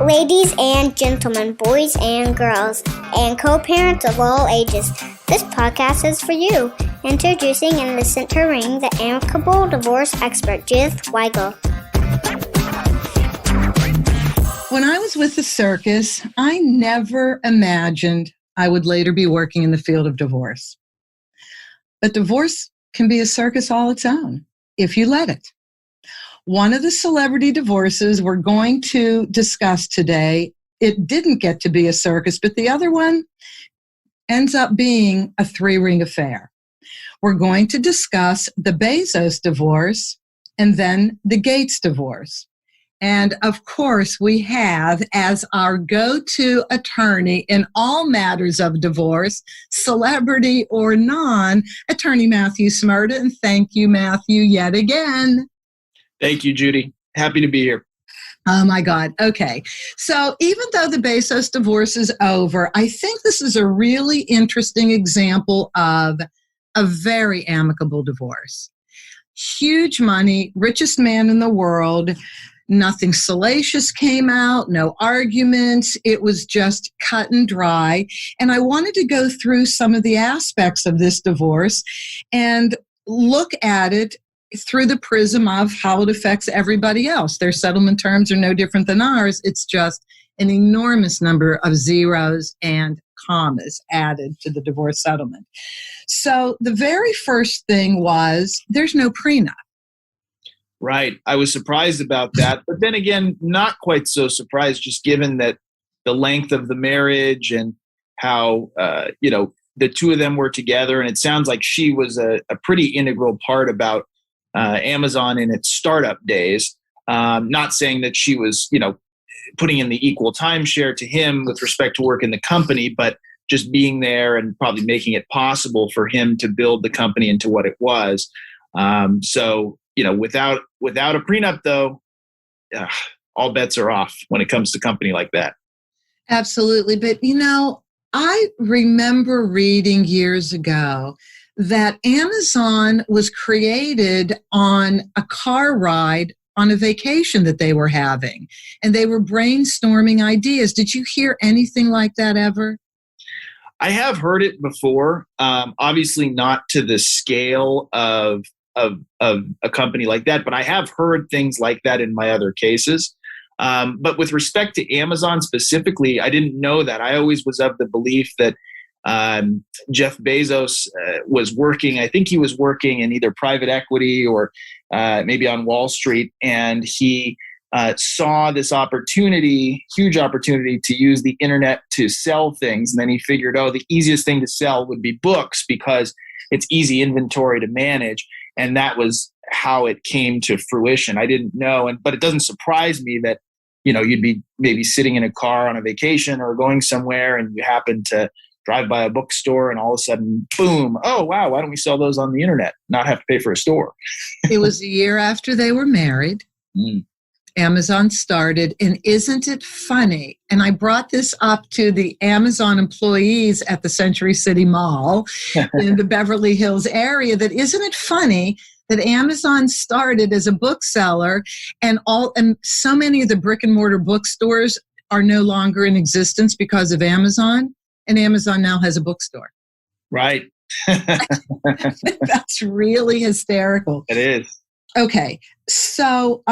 Ladies and gentlemen, boys and girls, and co-parents of all ages, this podcast is for you. Introducing and the centering the amicable divorce expert, Judith Weigel. When I was with the circus, I never imagined I would later be working in the field of divorce. But divorce can be a circus all its own, if you let it. One of the celebrity divorces we're going to discuss today, it didn't get to be a circus, but the other one ends up being a three-ring affair. We're going to discuss the Bezos divorce and then the Gates divorce. And of course, we have as our go-to attorney in all matters of divorce, celebrity or non, attorney Matthew Smurda. And thank you, Matthew, yet again. Thank you, Judy. Happy to be here. Oh, my God. Okay. So even though the Bezos divorce is over, I think this is a really interesting example of a very amicable divorce. Huge money, richest man in the world. Nothing salacious came out, no arguments. It was just cut and dry. And I wanted to go through some of the aspects of this divorce and look at it through the prism of how it affects everybody else. Their settlement terms are no different than ours. It's just an enormous number of zeros and commas added to the divorce settlement. So the very first thing was there's no prenup. Right. I was surprised about that. But then again, not quite so surprised, just given that the length of the marriage and how, the two of them were together. And it sounds like she was a pretty integral part about Amazon in its startup days. Not saying that she was, putting in the equal timeshare to him with respect to work in the company, but just being there and probably making it possible for him to build the company into what it was. Without a prenup, though, all bets are off when it comes to a company like that. Absolutely. But, I remember reading years ago that Amazon was created on a car ride on a vacation that they were having, and they were brainstorming ideas. Did you hear anything like that ever? I have heard it before, obviously not to the scale of a company like that, but I have heard things like that in my other cases. But with respect to Amazon specifically, I didn't know that. I always was of the belief that Jeff Bezos was working. I think he was working in either private equity or maybe on Wall Street, and he saw this opportunity, huge opportunity, to use the internet to sell things. And then he figured, the easiest thing to sell would be books because it's easy inventory to manage. And that was how it came to fruition. I didn't know, but it doesn't surprise me that, you'd be maybe sitting in a car on a vacation or going somewhere and you happen to drive by a bookstore and all of a sudden, boom, oh, wow, why don't we sell those on the internet, not have to pay for a store? It was a year after they were married. Amazon started, and isn't it funny? And I brought this up to the Amazon employees at the Century City Mall in the Beverly Hills area, that isn't it funny that Amazon started as a bookseller and so many of the brick and mortar bookstores are no longer in existence because of Amazon, and Amazon now has a bookstore. Right. That's really hysterical. It is. Okay, so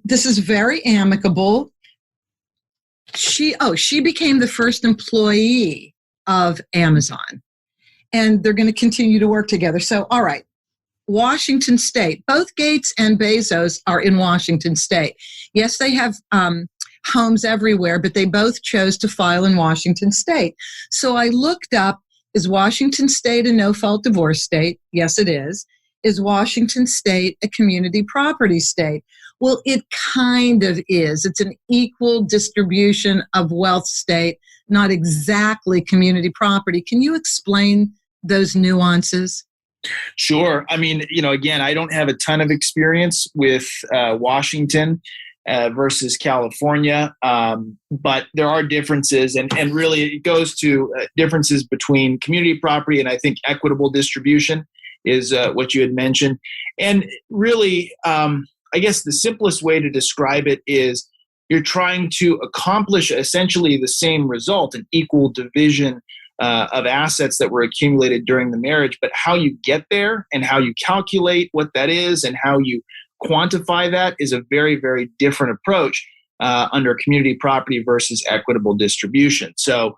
this is very amicable. She became the first employee of Amazon, and they're going to continue to work together. So, all right, Washington State. Both Gates and Bezos are in Washington State. Yes, they have homes everywhere, but they both chose to file in Washington State. So I looked up, is Washington State a no-fault divorce state? Yes, it is. Is Washington State a community property state? Well, it kind of is. It's an equal distribution of wealth state, not exactly community property. Can you explain those nuances? Sure. I mean, again, I don't have a ton of experience with Washington versus California, but there are differences, and really it goes to differences between community property and I think equitable distribution is what you had mentioned. And really, I guess the simplest way to describe it is you're trying to accomplish essentially the same result, an equal division of assets that were accumulated during the marriage. But how you get there and how you calculate what that is and how you quantify that is a very, very different approach under community property versus equitable distribution. So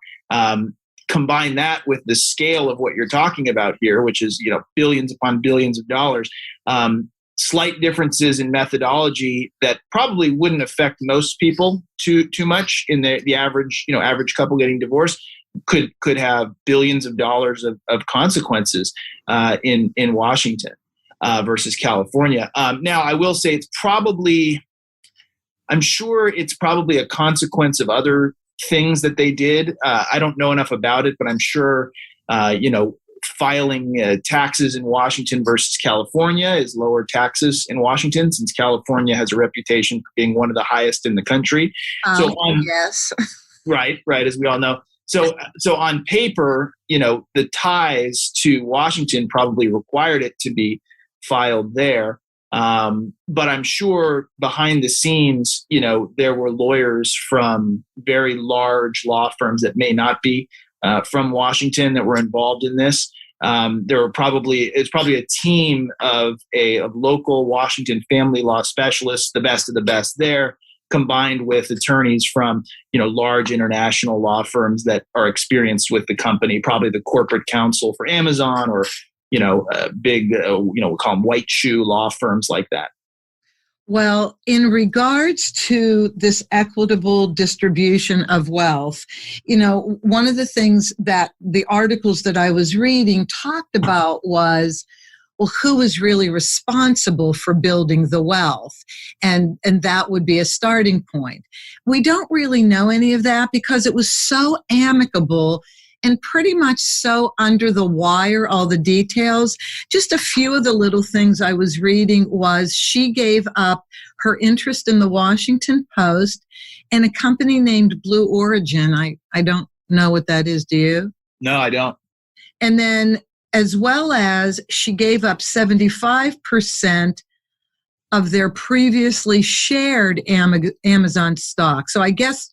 combine that with the scale of what you're talking about here, which is billions upon billions of dollars. Slight differences in methodology that probably wouldn't affect most people too much in the average couple getting divorced could have billions of dollars of consequences in Washington versus California. Now, I will say I'm sure it's probably a consequence of other things that they did. I don't know enough about it, but I'm sure filing taxes in Washington versus California is lower taxes in Washington, since California has a reputation for being one of the highest in the country. Yes. Right, as we all know. So on paper, the ties to Washington probably required it to be filed there. But I'm sure behind the scenes, there were lawyers from very large law firms that may not be from Washington that were involved in this. It's probably a team of local Washington family law specialists, the best of the best there, combined with attorneys from large international law firms that are experienced with the company, probably the corporate counsel for Amazon or big we'll call them white shoe law firms like that. Well, in regards to this equitable distribution of wealth, one of the things that the articles that I was reading talked about was, well, who is really responsible for building the wealth? And that would be a starting point. We don't really know any of that because it was so amicable and pretty much so under the wire, all the details. Just a few of the little things I was reading was she gave up her interest in the Washington Post and a company named Blue Origin. I don't know what that is. Do you? No, I don't. And then as well as she gave up 75% of their previously shared Amazon stock. So I guess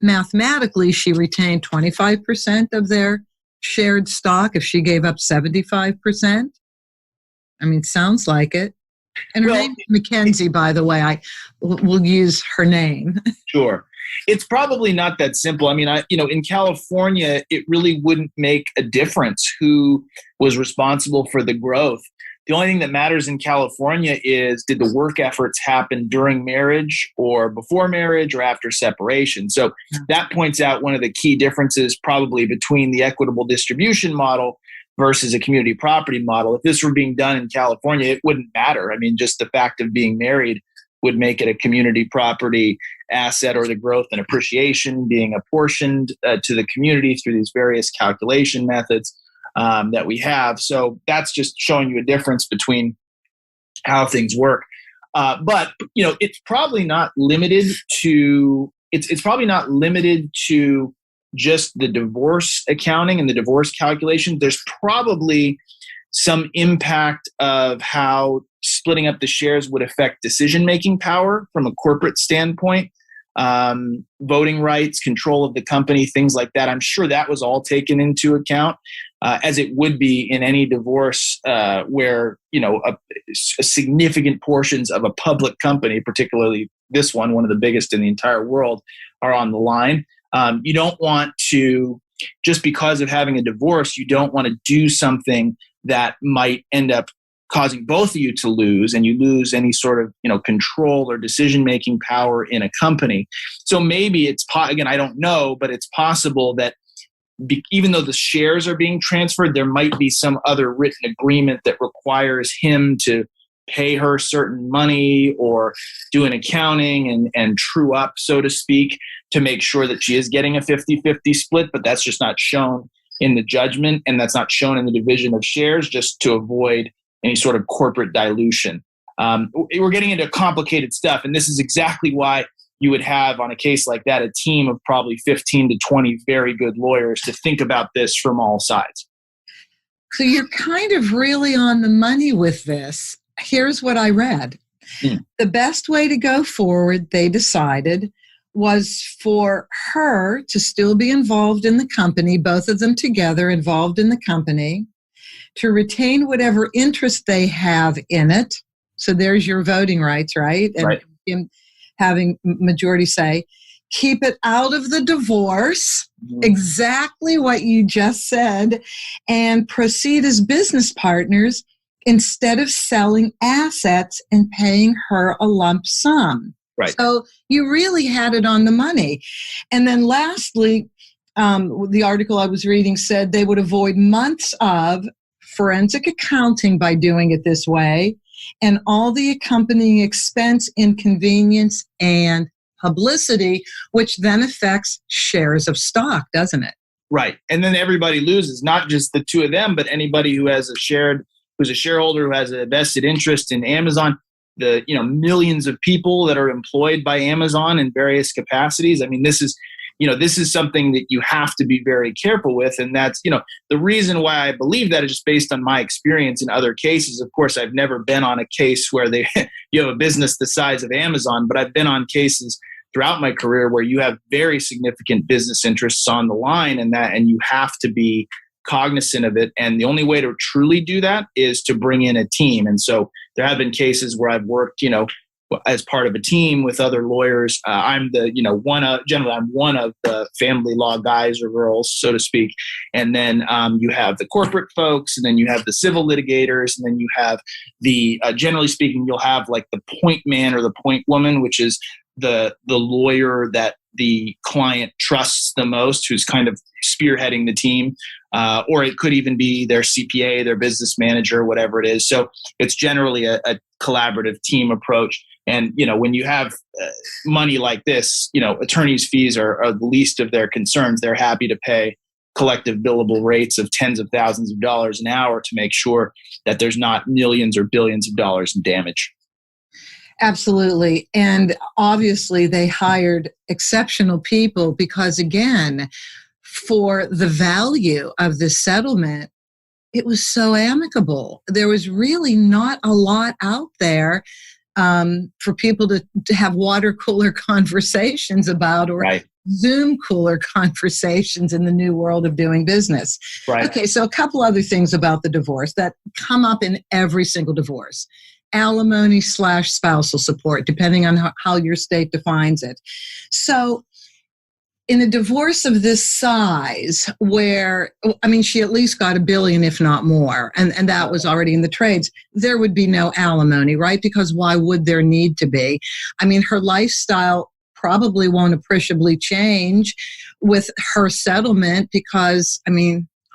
mathematically, she retained 25% of their shared stock if she gave up 75%. I mean, sounds like it. And her name is Mackenzie, by the way. We'll use her name. Sure. It's probably not that simple. I mean, in California, it really wouldn't make a difference who was responsible for the growth. The only thing that matters in California is, did the work efforts happen during marriage or before marriage or after separation? So that points out one of the key differences probably between the equitable distribution model versus a community property model. If this were being done in California, it wouldn't matter. I mean, just the fact of being married would make it a community property asset, or the growth and appreciation being apportioned to the community through these various calculation methods that we have. So that's just showing you a difference between how things work. But it's probably not limited to it's probably not limited to just the divorce accounting and the divorce calculation. There's probably some impact of how splitting up the shares would affect decision-making power from a corporate standpoint, voting rights, control of the company, things like that. I'm sure that was all taken into account, as it would be in any divorce where significant portions of a public company, particularly this one of the biggest in the entire world, are on the line. You don't want to, just because of having a divorce, you don't want to do something that might end up causing both of you to lose, and you lose any sort of control or decision-making power in a company. So maybe it's again, I don't know, but it's possible that even though the shares are being transferred, there might be some other written agreement that requires him to pay her certain money or do an accounting and true up, so to speak, to make sure that she is getting a 50-50 split, but that's just not shown in the judgment, and that's not shown in the division of shares, just to avoid any sort of corporate dilution. We're getting into complicated stuff, and this is exactly why you would have, on a case like that, a team of probably 15 to 20 very good lawyers to think about this from all sides. So you're kind of really on the money with this. Here's what I read. The best way to go forward, they decided, was for her to still be involved in the company, both of them together involved in the company, to retain whatever interest they have in it. So there's your voting rights, right? And Right. having majority say, keep it out of the divorce, exactly what you just said, and proceed as business partners instead of selling assets and paying her a lump sum. Right. So you really had it on the money. And then lastly, the article I was reading said they would avoid months of forensic accounting by doing it this way, and all the accompanying expense, inconvenience, and publicity, which then affects shares of stock, doesn't it? Right. And then everybody loses, not just the two of them, but anybody who has who's a shareholder, who has a vested interest in Amazon, the millions of people that are employed by Amazon in various capacities. I mean, this is something that you have to be very careful with. And that's, the reason why I believe that is just based on my experience in other cases. Of course, I've never been on a case where you have a business the size of Amazon, but I've been on cases throughout my career where you have very significant business interests on the line, and you have to be cognizant of it. And the only way to truly do that is to bring in a team. And so there have been cases where I've worked, as part of a team with other lawyers. I'm one of the family law guys or girls, so to speak. And then you have the corporate folks, and then you have the civil litigators, and then you have the, generally speaking, you'll have like the point man or the point woman, which is the lawyer that the client trusts the most, who's kind of spearheading the team. Or it could even be their CPA, their business manager, whatever it is. So it's generally a collaborative team approach. And, when you have money like this, attorneys' fees are the least of their concerns. They're happy to pay collective billable rates of tens of thousands of dollars an hour to make sure that there's not millions or billions of dollars in damage. Absolutely. And obviously they hired exceptional people because, again, for the value of the settlement, it was so amicable. There was really not a lot out there for people to have water cooler conversations about, or right. Zoom cooler conversations in the new world of doing business. Right. Okay, so a couple other things about the divorce that come up in every single divorce. Alimony / spousal support, depending on how your state defines it. So in a divorce of this size, where, she at least got $1 billion, if not more, and that was already in the trades, there would be no alimony, right? Because why would there need to be? Her lifestyle probably won't appreciably change with her settlement because, how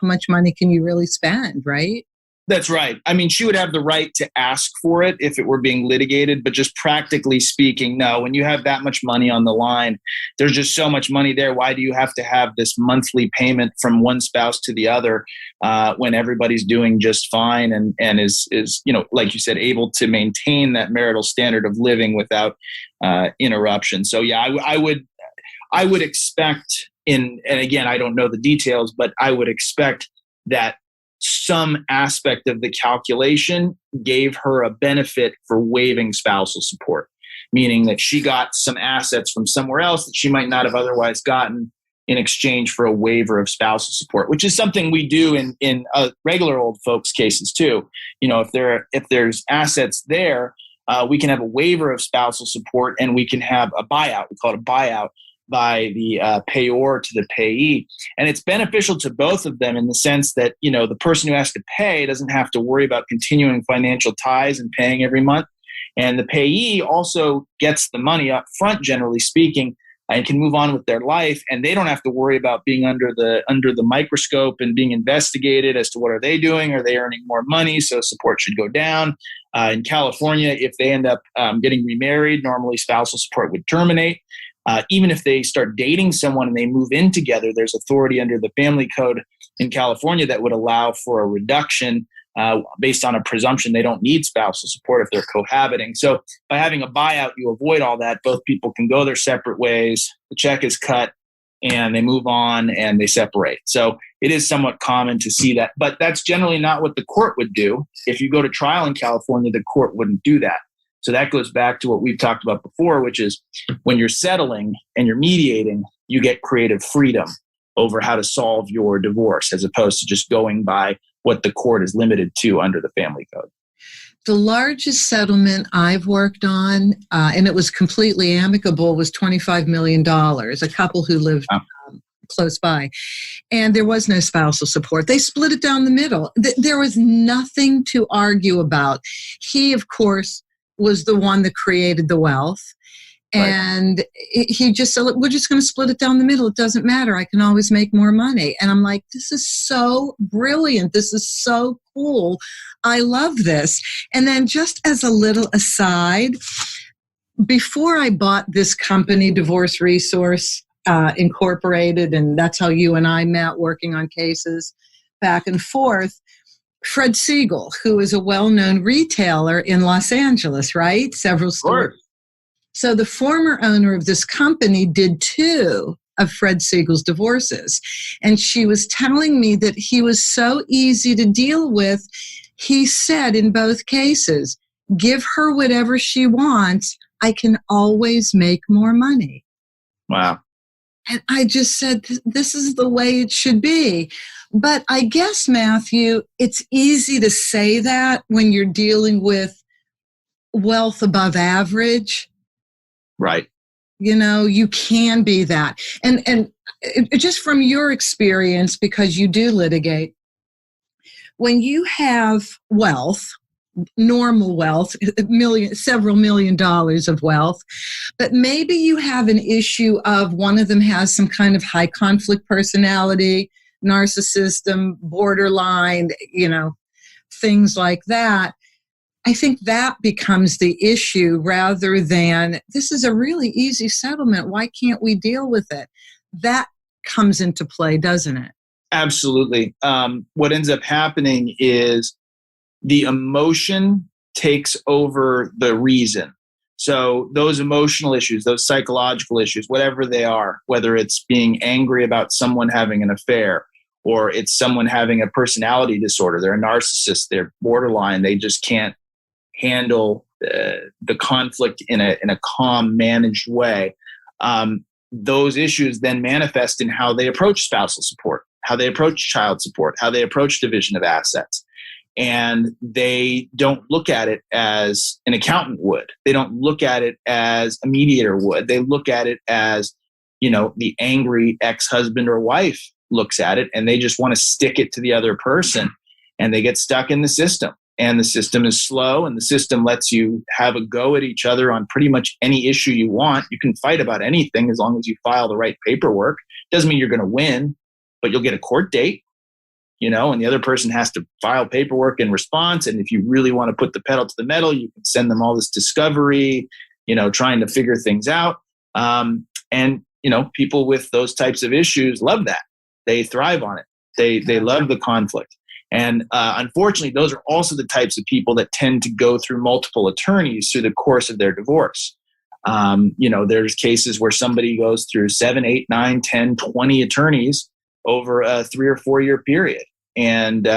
much money can you really spend, right? That's right. She would have the right to ask for it if it were being litigated, but just practically speaking, no. When you have that much money on the line, there's just so much money there. Why do you have to have this monthly payment from one spouse to the other when everybody's doing just fine and is like you said, able to maintain that marital standard of living without interruption? So yeah, I would expect and again, I don't know the details, but I would expect that some aspect of the calculation gave her a benefit for waiving spousal support, meaning that she got some assets from somewhere else that she might not have otherwise gotten in exchange for a waiver of spousal support, which is something we do in regular old folks cases too. If there's assets there, we can have a waiver of spousal support and we can have a buyout. We call it a buyout by the payor to the payee. And it's beneficial to both of them in the sense that, the person who has to pay doesn't have to worry about continuing financial ties and paying every month. And the payee also gets the money up front, generally speaking, and can move on with their life. And they don't have to worry about being under the microscope and being investigated as to what are they doing? Are they earning more money? So support should go down. In California, if they end up getting remarried, normally spousal support would terminate. Even if they start dating someone and they move in together, there's authority under the family code in California that would allow for a reduction based on a presumption they don't need spousal support if they're cohabiting. So by having a buyout, you avoid all that. Both people can go their separate ways. The check is cut and they move on and they separate. So it is somewhat common to see that. But that's generally not what the court would do. If you go to trial in California, the court wouldn't do that. So that goes back to what we've talked about before, which is when you're settling and you're mediating, you get creative freedom over how to solve your divorce, as opposed to just going by what the court is limited to under the family code. The largest settlement I've worked on, and it was completely amicable, was $25 million, a couple who lived close by. And there was no spousal support. They split it down the middle. There was nothing to argue about. He, of course, was the one that created the wealth. And he just said, look, we're just going to split it down the middle. It doesn't matter. I can always make more money. And I'm like, this is so brilliant. This is so cool. I love this. And then just as a little aside, before I bought this company, Divorce Resource Incorporated, and that's how you and I met working on cases back and forth, Fred Siegel, who is a well-known retailer in Los Angeles, right? Several stores. So the former owner of this company did 2 of Fred Siegel's divorces. And she was telling me that he was so easy to deal with. He said in both cases, give her whatever she wants. I can always make more money. Wow. And I just said, this is the way it should be. But I guess, Matthew, it's easy to say that when you're dealing with wealth above average. Right. You know, you can be that. And just from your experience, because you do litigate, when you have wealth, normal wealth, several $1 million of wealth, but maybe you have an issue of one of them has some kind of high conflict personality, narcissism, borderline, things like that. I think that becomes the issue rather than, this is a really easy settlement. Why can't we deal with it? That comes into play, doesn't it? Absolutely. What ends up happening is the emotion takes over the reason. So those emotional issues, those psychological issues, whatever they are, whether it's being angry about someone having an affair, or it's someone having a personality disorder, they're a narcissist, they're borderline, they just can't handle the conflict in a calm, managed way. Those issues then manifest in how they approach spousal support, how they approach child support, how they approach division of assets. And they don't look at it as an accountant would. They don't look at it as a mediator would. They look at it as, the angry ex-husband or wife looks at it, and they just want to stick it to the other person, and they get stuck in the system. And the system is slow, and the system lets you have a go at each other on pretty much any issue you want. You can fight about anything as long as you file the right paperwork. Doesn't mean you're going to win, but you'll get a court date, and the other person has to file paperwork in response. And if you really want to put the pedal to the metal, you can send them all this discovery, trying to figure things out. And people with those types of issues love that. They thrive on it. They love the conflict. And unfortunately, those are also the types of people that tend to go through multiple attorneys through the course of their divorce. There's cases where somebody goes through 7, 8, 9, 10, 20 attorneys over a 3 or 4 year period. And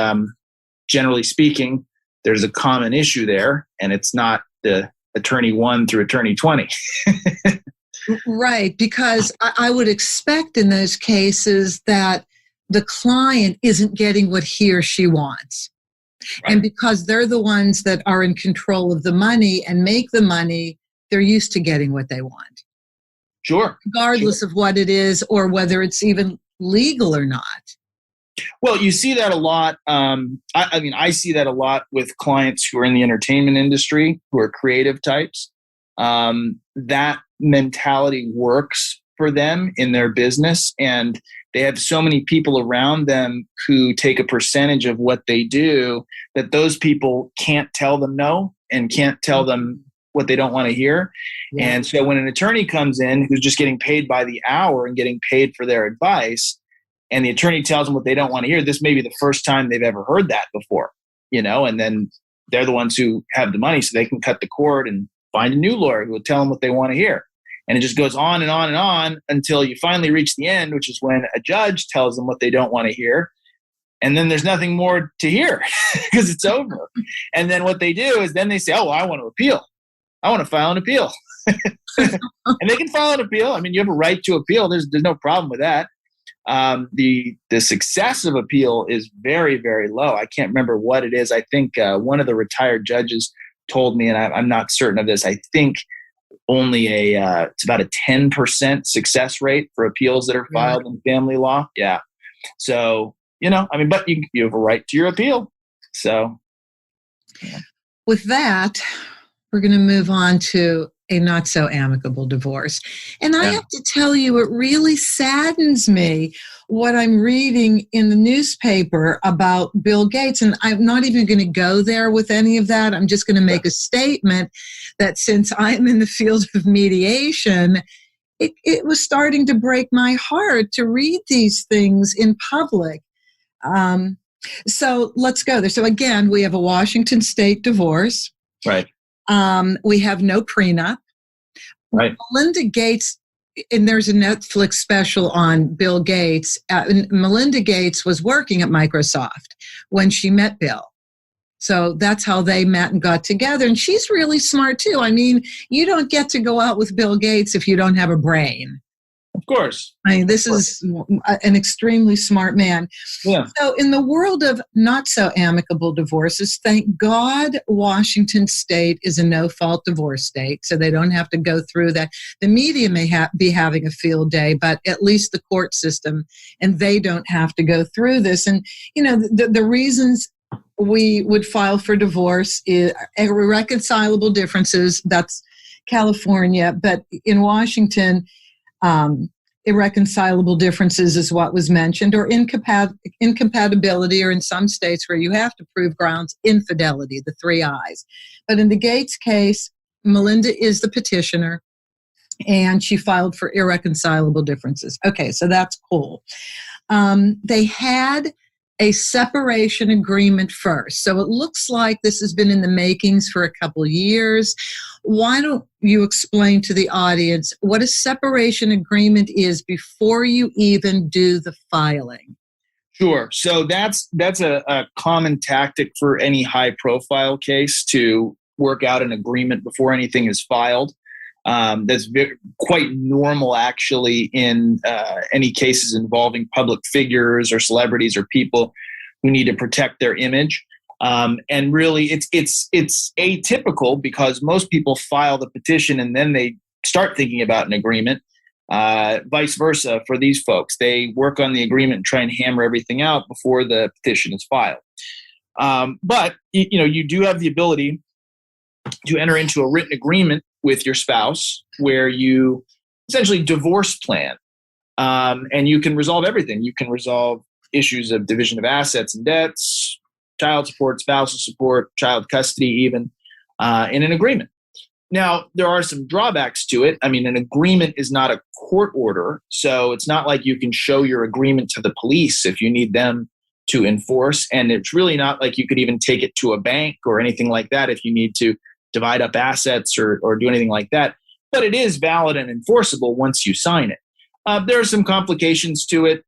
generally speaking, there's a common issue there, and it's not the attorney 1 through attorney 20. Right, because I would expect in those cases that the client isn't getting what he or she wants. Right. And because they're the ones that are in control of the money and make the money, they're used to getting what they want. Sure. Regardless of what it is or whether it's even legal or not. Well, you see that a lot. I see that a lot with clients who are in the entertainment industry, who are creative types. That mentality works for them in their business, and they have so many people around them who take a percentage of what they do that those people can't tell them no and can't tell them what they don't want to hear. Yeah. And so when an attorney comes in who's just getting paid by the hour and getting paid for their advice, and the attorney tells them what they don't want to hear, this may be the first time they've ever heard that before, and then they're the ones who have the money, so they can cut the cord and find a new lawyer who will tell them what they want to hear. And it just goes on and on and on until you finally reach the end, which is when a judge tells them what they don't want to hear. And then there's nothing more to hear because it's over. And then what they do is then they say, oh, well, I want to appeal. I want to file an appeal. And they can file an appeal. I mean, you have a right to appeal. There's no problem with that. The success of appeal is very, very low. I can't remember what it is. I think one of the retired judges told me, and I'm not certain of this, I think only it's about a 10% success rate for appeals that are filed in family law. Yeah. So, but you have a right to your appeal. So. Yeah. With that, we're going to move on to a not so amicable divorce. And I have to tell you, it really saddens me what I'm reading in the newspaper about Bill Gates. And I'm not even going to go there with any of that. I'm just going to make a statement that since I'm in the field of mediation, it was starting to break my heart to read these things in public. So let's go there. So again, we have a Washington state divorce. Right. We have no prenup. Right. Melinda Gates, and there's a Netflix special on Bill Gates. Melinda Gates was working at Microsoft when she met Bill. So that's how they met and got together. And she's really smart too. I mean, you don't get to go out with Bill Gates if you don't have a brain. Of course. I mean, this is an extremely smart man. Yeah. So in the world of not so amicable divorces, thank God Washington state is a no-fault divorce state, so they don't have to go through that. The media may be having a field day, but at least the court system, and they don't have to go through this. And, the reasons we would file for divorce is irreconcilable differences. That's California. But in Washington, irreconcilable differences is what was mentioned, or incompatibility, or in some states where you have to prove grounds, infidelity, the 3 I's. But in the Gates case, Melinda is the petitioner, and she filed for irreconcilable differences. Okay, so that's cool. They had a separation agreement first. So it looks like this has been in the makings for a couple of years. Why don't you explain to the audience what a separation agreement is before you even do the filing? Sure. So that's a common tactic for any high-profile case, to work out an agreement before anything is filed. That's quite normal, actually, in any cases involving public figures or celebrities or people who need to protect their image. And really, it's atypical because most people file the petition and then they start thinking about an agreement. Vice versa for these folks, they work on the agreement and try and hammer everything out before the petition is filed. But you do have the ability to enter into a written agreement with your spouse where you essentially divorce plan, and you can resolve everything. You can resolve issues of division of assets and debts, child support, spousal support, child custody, even in an agreement. Now, there are some drawbacks to it. I mean, an agreement is not a court order, so it's not like you can show your agreement to the police if you need them to enforce, and it's really not like you could even take it to a bank or anything like that if you need to divide up assets or do anything like that. But it is valid and enforceable once you sign it. There are some complications to it.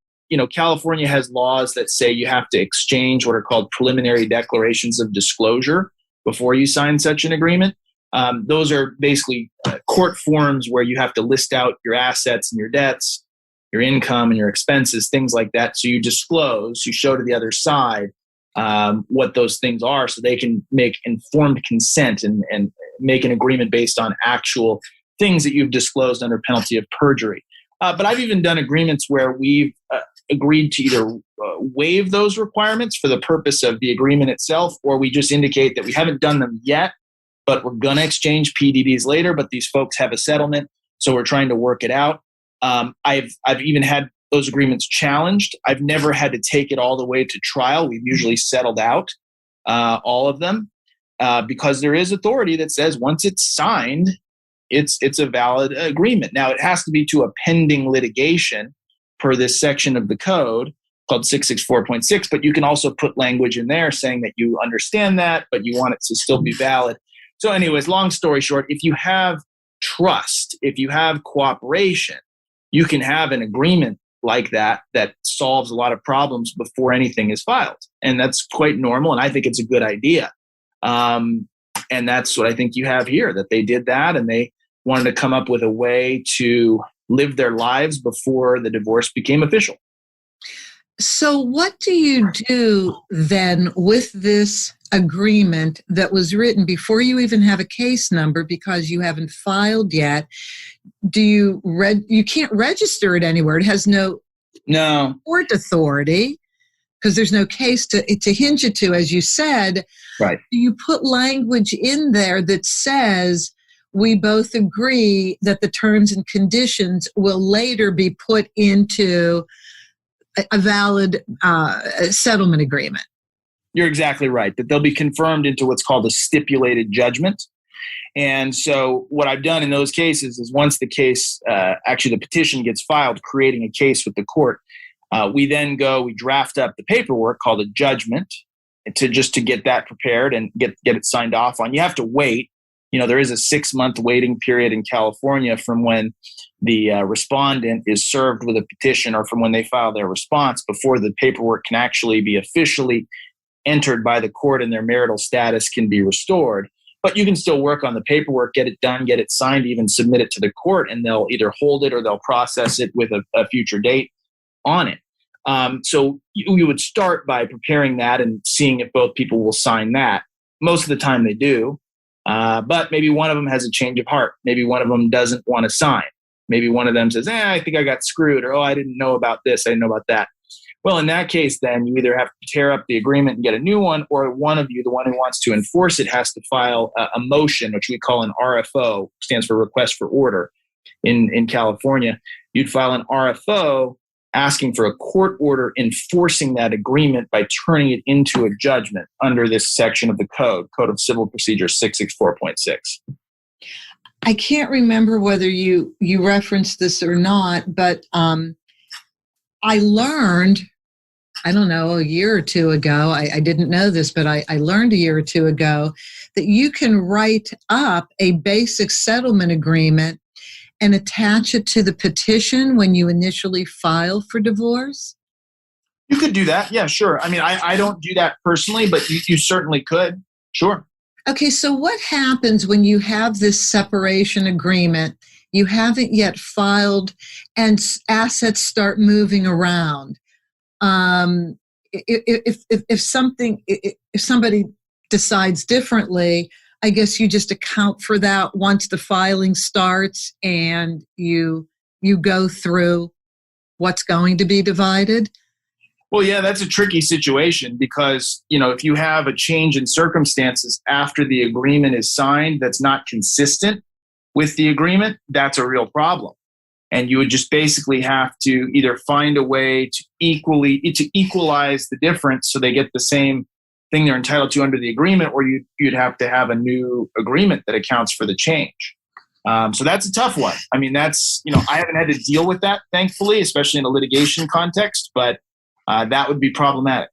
California has laws that say you have to exchange what are called preliminary declarations of disclosure before you sign such an agreement. Those are basically court forms where you have to list out your assets and your debts, your income and your expenses, things like that. So you disclose, you show to the other side what those things are, so they can make informed consent and make an agreement based on actual things that you've disclosed under penalty of perjury. But I've even done agreements where we've agreed to either waive those requirements for the purpose of the agreement itself, or we just indicate that we haven't done them yet, but we're going to exchange PDDs later, but these folks have a settlement, so we're trying to work it out. I've even had those agreements challenged. I've never had to take it all the way to trial. We've usually settled out all of them because there is authority that says once it's signed, it's a valid agreement. Now, it has to be to a pending litigation per this section of the code called 664.6, but you can also put language in there saying that you understand that, but you want it to still be valid. So anyways, long story short, if you have trust, if you have cooperation, you can have an agreement like that solves a lot of problems before anything is filed. And that's quite normal, and I think it's a good idea. And that's what I think you have here, that they did that and they wanted to come up with a way to live their lives before the divorce became official. So what do you do then with this agreement that was written before you even have a case number because you haven't filed yet? Do you you can't register it anywhere. It has no court authority because there's no case to hinge it to, as you said. Right. Do you put language in there that says we both agree that the terms and conditions will later be put into a valid settlement agreement? You're exactly right, that they'll be confirmed into what's called a stipulated judgment. And so what I've done in those cases is once the case, actually the petition gets filed, creating a case with the court, we then we draft up the paperwork called a judgment to get that prepared and get it signed off on. You have to wait. There is a 6-month waiting period in California from when the respondent is served with a petition or from when they file their response before the paperwork can actually be officially entered by the court and their marital status can be restored. But you can still work on the paperwork, get it done, get it signed, even submit it to the court, and they'll either hold it or they'll process it with a future date on it. So you would start by preparing that and seeing if both people will sign that. Most of the time they do. But maybe one of them has a change of heart. Maybe one of them doesn't want to sign. Maybe one of them says, I think I got screwed, or, I didn't know about this, I didn't know about that. Well, in that case, then you either have to tear up the agreement and get a new one, or one of you, the one who wants to enforce it, has to file a motion, which we call an RFO, stands for request for order in California. You'd file an RFO asking for a court order enforcing that agreement by turning it into a judgment under this section of the Code of Civil Procedure 664.6. I can't remember whether you referenced this or not, but I learned, I don't know, a year or two ago, I didn't know this, but I learned a year or two ago that you can write up a basic settlement agreement and attach it to the petition when you initially file for divorce? You could do that. Yeah, sure. I mean, I don't do that personally, but you certainly could. Sure. Okay, so what happens when you have this separation agreement, you haven't yet filed, and assets start moving around? If somebody decides differently, I guess you just account for that once the filing starts and you go through what's going to be divided? Well, yeah, that's a tricky situation because, if you have a change in circumstances after the agreement is signed that's not consistent with the agreement, that's a real problem. And you would just basically have to either find a way to equalize the difference so they get the same thing they're entitled to under the agreement, or you'd have to have a new agreement that accounts for the change. So that's a tough one. I mean, I haven't had to deal with that, thankfully, especially in a litigation context, but that would be problematic.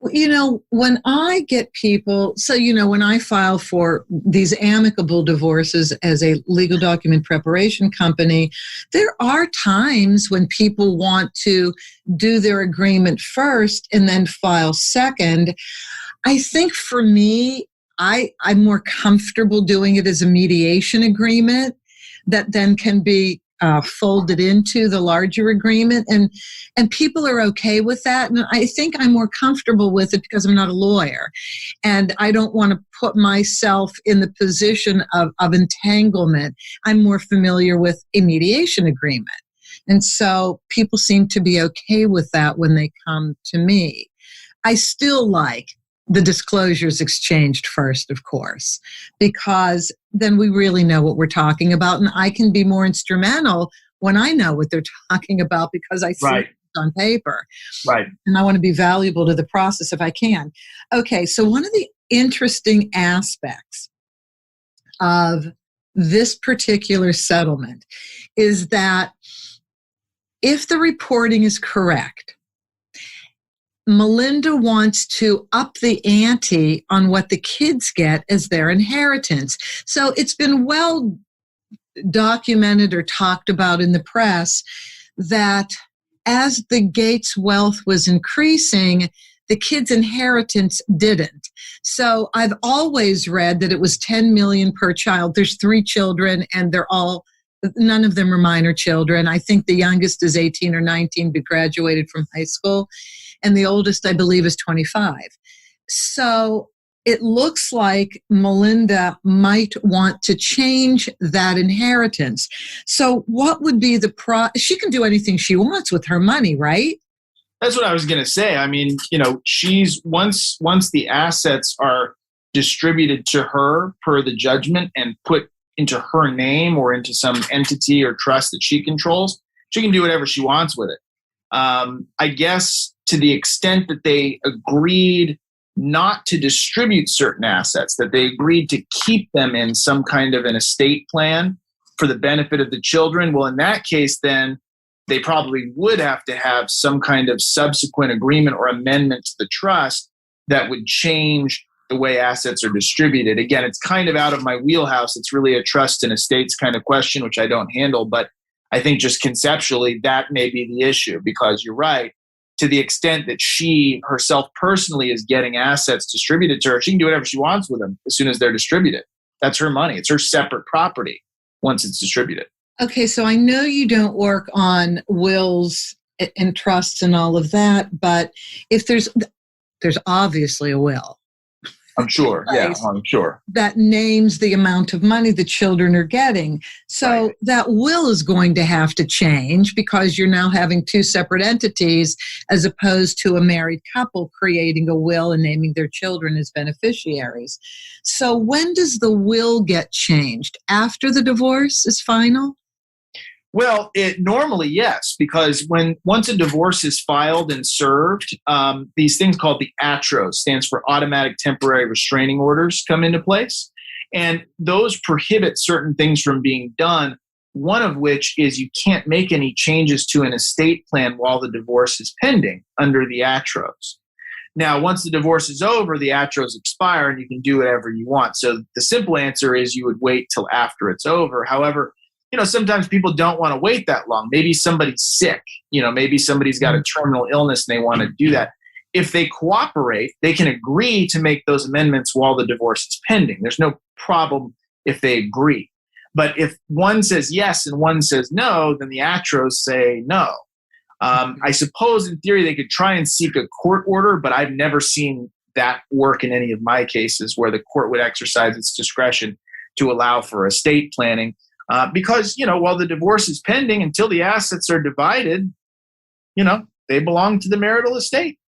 When I get people, when I file for these amicable divorces as a legal document preparation company, there are times when people want to do their agreement first and then file second. I think for me, I'm more comfortable doing it as a mediation agreement that then can be folded into the larger agreement, and people are okay with that. And I think I'm more comfortable with it because I'm not a lawyer, and I don't want to put myself in the position of entanglement. I'm more familiar with a mediation agreement, and so people seem to be okay with that when they come to me. I still like the disclosures exchanged first, of course, because then we really know what we're talking about, and I can be more instrumental when I know what they're talking about because I see it on paper. Right. And I want to be valuable to the process if I can. Okay, so one of the interesting aspects of this particular settlement is that if the reporting is correct, Melinda wants to up the ante on what the kids get as their inheritance. So it's been well documented or talked about in the press that as the Gates wealth was increasing, The kids' inheritance didn't. So I've always read that it was $10 million per child. There's 3 children, and none of them are minor children. I think the youngest is 18 or 19, but graduated from high school. And the oldest, I believe, is 25. So it looks like Melinda might want to change that inheritance. So what would be she can do anything she wants with her money, right? That's what I was going to say. I mean, she's once the assets are distributed to her per the judgment and put into her name or into some entity or trust that she controls, she can do whatever she wants with it. I guess to the extent that they agreed not to distribute certain assets, that they agreed to keep them in some kind of an estate plan for the benefit of the children, well, in that case, then they probably would have to have some kind of subsequent agreement or amendment to the trust that would change the way assets are distributed. Again, it's kind of out of my wheelhouse. It's really a trust and estates kind of question, which I don't handle. But I think just conceptually, that may be the issue, because you're right. To the extent that she herself personally is getting assets distributed to her, she can do whatever she wants with them as soon as they're distributed. That's her money. It's her separate property once it's distributed. Okay, so I know you don't work on wills and trusts and all of that, but if there's obviously a will. I'm sure. Yeah, I'm sure. That names the amount of money the children are getting. So right. That will is going to have to change, because you're now having 2 separate entities as opposed to a married couple creating a will and naming their children as beneficiaries. So when does the will get changed? After the divorce is final? Well, normally, yes, because once a divorce is filed and served, these things called the ATROs, stands for automatic temporary restraining orders, come into place. And those prohibit certain things from being done, one of which is you can't make any changes to an estate plan while the divorce is pending under the ATROs. Now, once the divorce is over, the ATROs expire and you can do whatever you want. So the simple answer is you would wait till after it's over. However, sometimes people don't want to wait that long. Maybe somebody's sick. Maybe somebody's got a terminal illness and they want to do that. If they cooperate, they can agree to make those amendments while the divorce is pending. There's no problem if they agree. But if one says yes and one says no, then the ATROs say no. I suppose in theory they could try and seek a court order, but I've never seen that work in any of my cases where the court would exercise its discretion to allow for estate planning. Because, while the divorce is pending, until the assets are divided, they belong to the marital estate.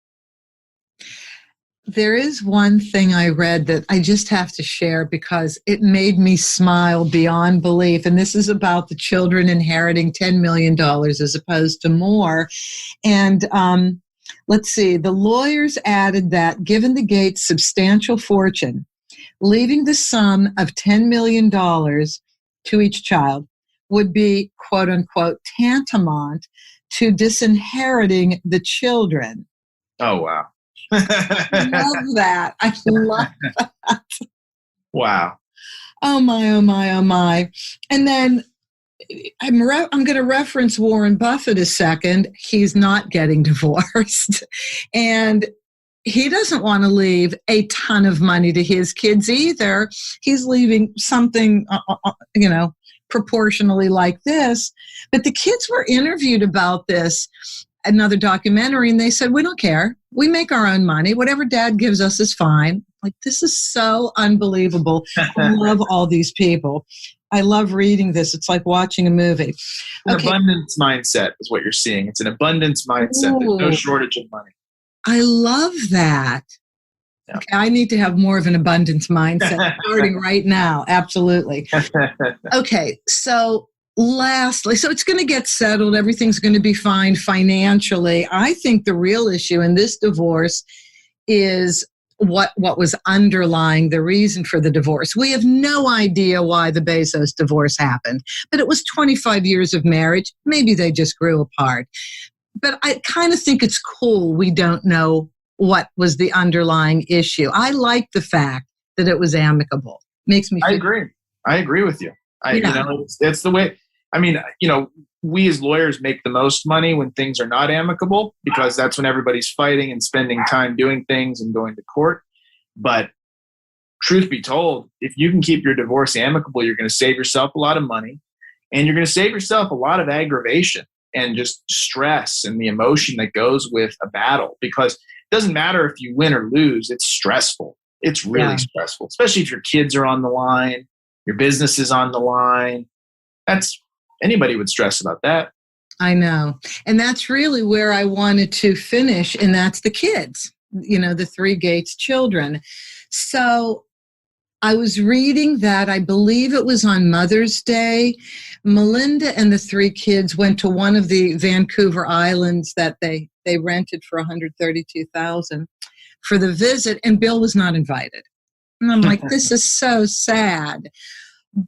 There is one thing I read that I just have to share because it made me smile beyond belief. And this is about the children inheriting $10 million as opposed to more. And let's see, the lawyers added that given the Gates' substantial fortune, leaving the sum of $10 million to each child would be, quote unquote, tantamount to disinheriting the children. Oh, wow. I love that. I love that. Wow. Oh, my, oh, my, oh, my. And then I'm going to reference Warren Buffett a second. He's not getting divorced. And he doesn't want to leave a ton of money to his kids either. He's leaving something, proportionally like this. But the kids were interviewed about this, another documentary, and they said, we don't care. We make our own money. Whatever dad gives us is fine. Like, this is so unbelievable. I love all these people. I love reading this. It's like watching a movie. An abundance mindset is what you're seeing. It's an abundance mindset. Ooh. There's no shortage of money. I love that. Yeah. Okay, I need to have more of an abundance mindset starting right now. Absolutely. Okay, so lastly, so it's going to get settled. Everything's going to be fine financially. I think the real issue in this divorce is what was underlying the reason for the divorce. We have no idea why the Bezos divorce happened, but it was 25 years of marriage. Maybe they just grew apart. But I kind of think it's cool we don't know what was the underlying issue. I like the fact that it was amicable. Makes me feel I agree with you. It's the way, we as lawyers make the most money when things are not amicable, because that's when everybody's fighting and spending time doing things and going to court. But truth be told, if you can keep your divorce amicable, you're going to save yourself a lot of money, and you're going to save yourself a lot of aggravation and just stress and the emotion that goes with a battle, because it doesn't matter if you win or lose. It's stressful. It's really stressful, especially if your kids are on the line, your business is on the line. Anybody would stress about that. I know. And that's really where I wanted to finish, and that's the kids, the three Gates children. So I was reading that, I believe it was on Mother's Day, Melinda and the three kids went to one of the Vancouver islands that they rented for $132,000 for the visit, and Bill was not invited. And I'm like, this is so sad.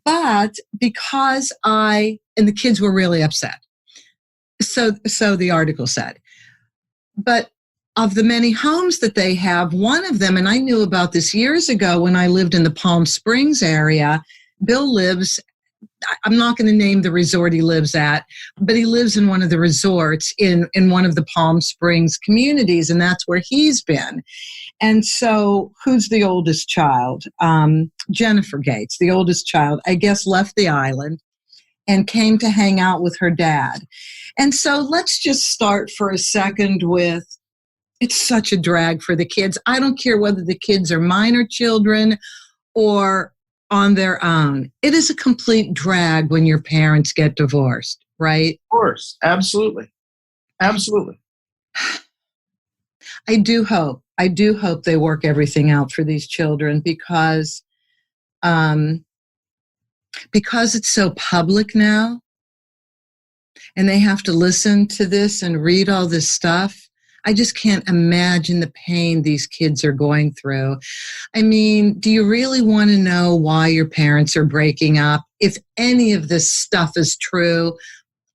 But because and the kids were really upset. So the article said. But of the many homes that they have, one of them, and I knew about this years ago when I lived in the Palm Springs area, Bill lives, I'm not going to name the resort he lives at, but he lives in one of the resorts in one of the Palm Springs communities, and that's where he's been. And so who's the oldest child? Jennifer Gates, the oldest child, I guess left the island and came to hang out with her dad. And so let's just start for a second with, it's such a drag for the kids. I don't care whether the kids are minor children or on their own. It is a complete drag when your parents get divorced, right? Of course. Absolutely. Absolutely. I do hope they work everything out for these children because it's so public now and they have to listen to this and read all this stuff. I just can't imagine the pain these kids are going through. I mean, do you really want to know why your parents are breaking up? If any of this stuff is true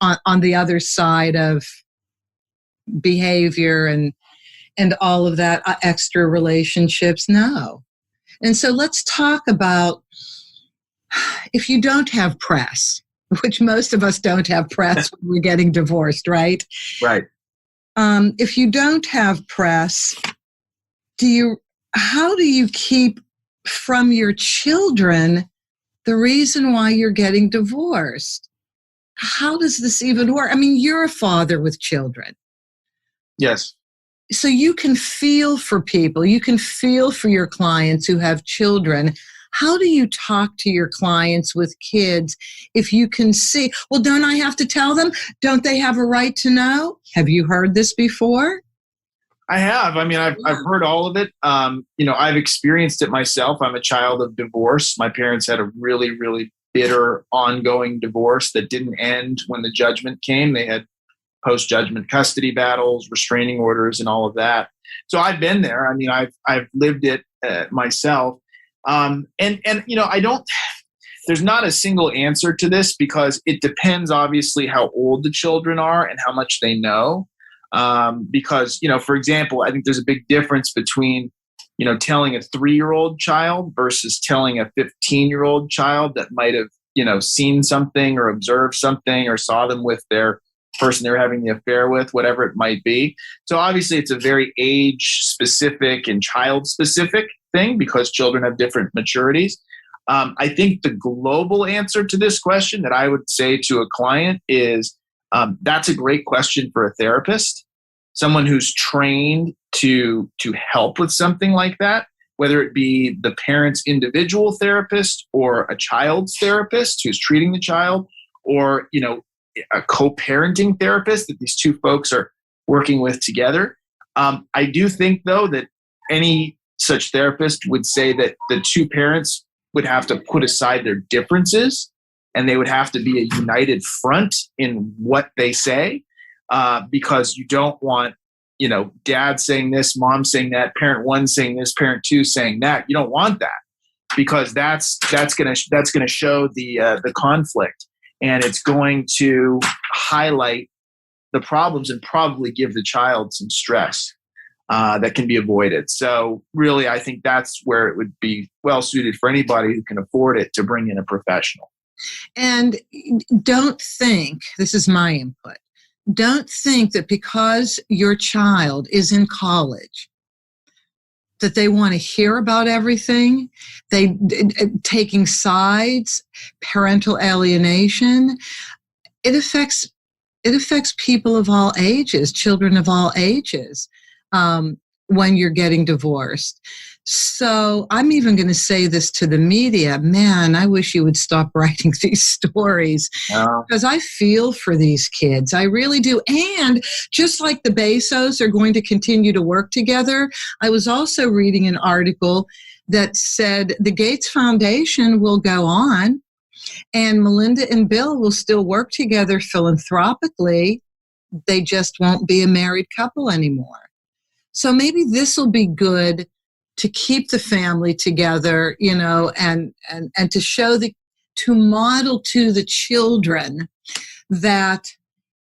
on the other side of behavior and all of that extra relationships? No. And so let's talk about if you don't have press, which most of us don't have press when we're getting divorced, right? Right. If you don't have press, how do you keep from your children the reason why you're getting divorced? How does this even work? I mean, you're a father with children. Yes. So you can feel for people. You can feel for your clients who have children. How do you talk to your clients with kids if you can see, well, don't I have to tell them? Don't they have a right to know? Have you heard this before? I have. I mean, I've heard all of it. I've experienced it myself. I'm a child of divorce. My parents had a really, really bitter ongoing divorce that didn't end when the judgment came. They had post-judgment custody battles, restraining orders, and all of that. So I've been there. I mean, I've lived it myself. There's not a single answer to this because it depends obviously how old the children are and how much they know. Because, for example, I think there's a big difference between, telling a 3-year-old child versus telling a 15-year-old child that might have, seen something or observed something or saw them with their person they're having the affair with, whatever it might be. So obviously it's a very age specific and child specific thing because children have different maturities. I think the global answer to this question that I would say to a client is that's a great question for a therapist, someone who's trained to help with something like that, whether it be the parent's individual therapist or a child's therapist who's treating the child, or a co-parenting therapist that these two folks are working with together. I do think, though, that any such therapist would say that the two parents would have to put aside their differences and they would have to be a united front in what they say, because you don't want, dad saying this, mom saying that, parent 1 saying this, parent 2 saying that. You don't want that because that's going to show the conflict, and it's going to highlight the problems and probably give the child some stress that can be avoided. So really, I think that's where it would be well suited for anybody who can afford it to bring in a professional. And don't think, this is my input, don't think that because your child is in college, that they want to hear about everything, taking sides, parental alienation. It affects people of all ages, children of all ages, when you're getting divorced. So I'm even going to say this to the media. Man, I wish you would stop writing these stories, because I feel for these kids. I really do. And just like the Bezos are going to continue to work together, I was also reading an article that said the Gates Foundation will go on, and Melinda and Bill will still work together philanthropically. They just won't be a married couple anymore. So maybe this will be good to keep the family together, and to show to model to the children that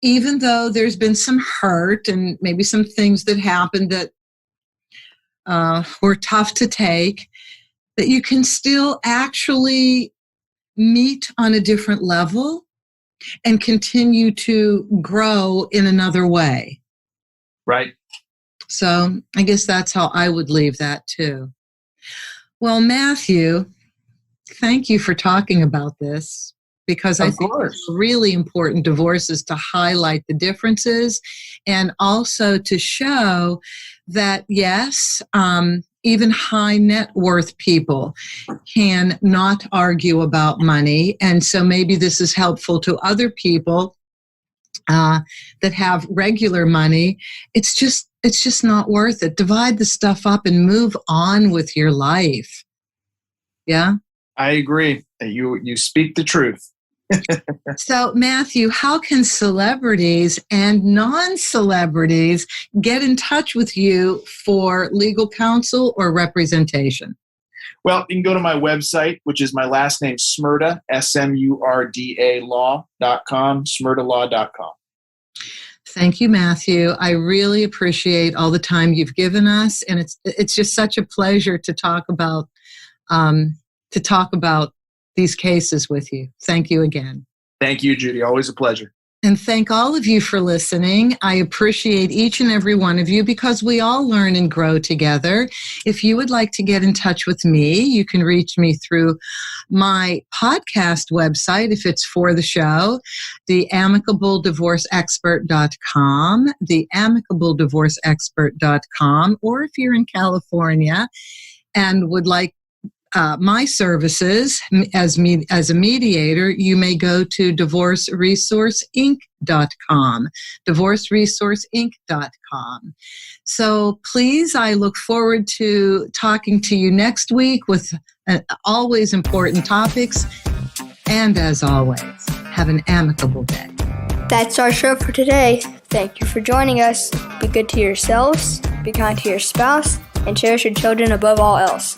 even though there's been some hurt and maybe some things that happened that were tough to take, that you can still actually meet on a different level and continue to grow in another way. Right. So I guess that's how I would leave that too. Well, Matthew, thank you for talking about this, because I think it's really important, divorces, to highlight the differences and also to show that, yes, even high net worth people can not argue about money. And so maybe this is helpful to other people that have regular money. It's just not worth it. Divide the stuff up and move on with your life. Yeah? I agree. You speak the truth. So, Matthew, how can celebrities and non-celebrities get in touch with you for legal counsel or representation? Well, you can go to my website, which is my last name, Smurda, SMURDA law.com, smurdalaw.com. Thank you, Matthew. I really appreciate all the time you've given us, and it's just such a pleasure to talk about these cases with you. Thank you again. Thank you, Judy. Always a pleasure. And thank all of you for listening. I appreciate each and every one of you, because we all learn and grow together. If you would like to get in touch with me, you can reach me through my podcast website, if it's for the show, theamicableddivorceexpert.com, theamicableddivorceexpert.com, or if you're in California and would like my services as a mediator, you may go to divorceresourceinc.com, divorceresourceinc.com. So please, I look forward to talking to you next week with always important topics. And as always, have an amicable day. That's our show for today. Thank you for joining us. Be good to yourselves, be kind to your spouse, and cherish your children above all else.